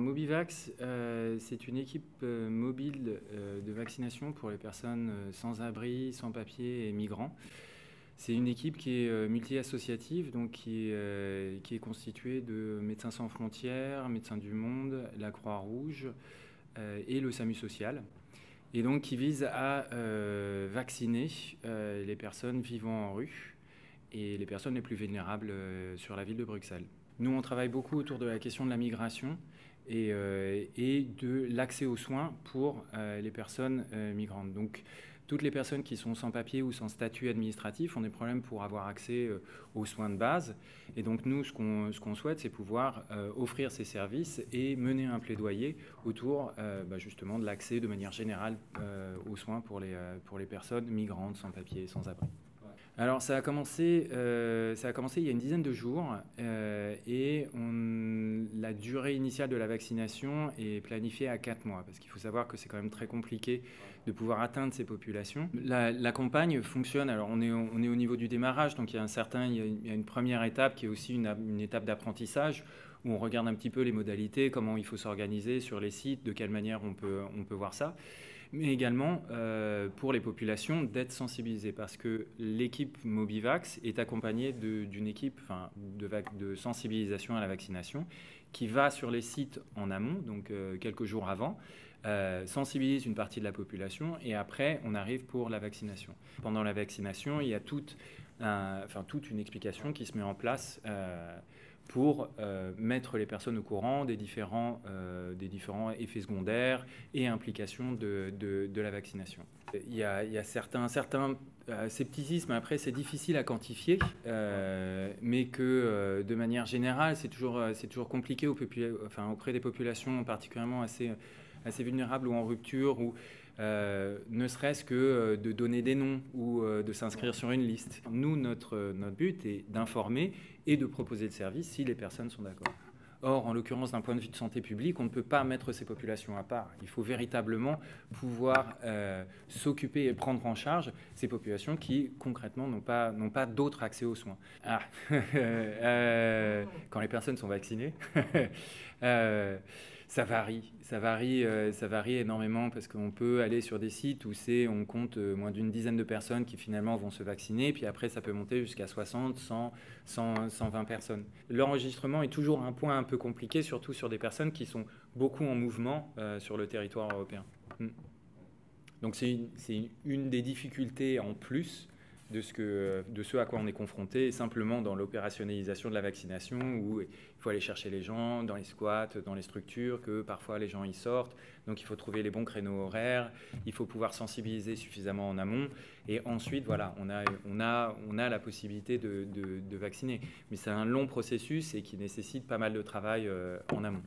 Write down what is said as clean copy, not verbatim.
Alors Mobivax, c'est une équipe mobile de vaccination pour les personnes sans abri, sans papier et migrants. C'est une équipe qui est multi-associative, donc qui est constituée de Médecins sans frontières, Médecins du Monde, la Croix-Rouge et le SAMU social. Et donc qui vise à vacciner les personnes vivant en rue et les personnes les plus vulnérables sur la ville de Bruxelles. Nous, on travaille beaucoup autour de la question de la migration et de l'accès aux soins pour les personnes migrantes. Donc, toutes les personnes qui sont sans papier ou sans statut administratif ont des problèmes pour avoir accès aux soins de base. Et donc, nous, ce qu'on souhaite, c'est pouvoir offrir ces services et mener un plaidoyer autour justement de l'accès de manière générale aux soins pour les personnes migrantes, sans papier, sans abri. Alors ça a commencé il y a une dizaine de jours et la durée initiale de la vaccination est planifiée à 4 mois parce qu'il faut savoir que c'est quand même très compliqué de pouvoir atteindre ces populations. La campagne fonctionne, alors on est au niveau du démarrage, donc il y a une première étape qui est aussi une étape d'apprentissage où on regarde un petit peu les modalités, comment il faut s'organiser sur les sites, de quelle manière on peut voir ça. Mais également pour les populations d'être sensibilisées parce que l'équipe Mobivax est accompagnée d'une équipe de sensibilisation à la vaccination qui va sur les sites en amont, donc quelques jours avant, sensibilise une partie de la population et après on arrive pour la vaccination. Pendant la vaccination, il y a toute une explication qui se met en place pour mettre les personnes au courant des différents effets secondaires et implications de la vaccination. Il y a certains scepticismes, après c'est difficile à quantifier, mais que de manière générale c'est toujours compliqué auprès des populations particulièrement assez vulnérables ou en rupture, ou ne serait-ce que de donner des noms ou de s'inscrire sur une liste. Nous, notre but est d'informer et de proposer le service si les personnes sont d'accord. Or, en l'occurrence, d'un point de vue de santé publique, on ne peut pas mettre ces populations à part. Il faut véritablement pouvoir s'occuper et prendre en charge ces populations qui, concrètement, n'ont pas d'autre accès aux soins. Quand les personnes sont vaccinées, ça varie énormément parce qu'on peut aller sur des sites où on compte moins d'une dizaine de personnes qui finalement vont se vacciner, puis après ça peut monter jusqu'à 60, 100, 120 personnes. L'enregistrement est toujours un point un peu compliqué, surtout sur des personnes qui sont beaucoup en mouvement sur le territoire européen. Donc c'est une des difficultés en plus de ce à quoi on est confronté, simplement dans l'opérationnalisation de la vaccination, où il faut aller chercher les gens dans les squats, dans les structures, que parfois les gens y sortent, donc il faut trouver les bons créneaux horaires, il faut pouvoir sensibiliser suffisamment en amont, et ensuite voilà, on a la possibilité de vacciner. Mais c'est un long processus et qui nécessite pas mal de travail en amont.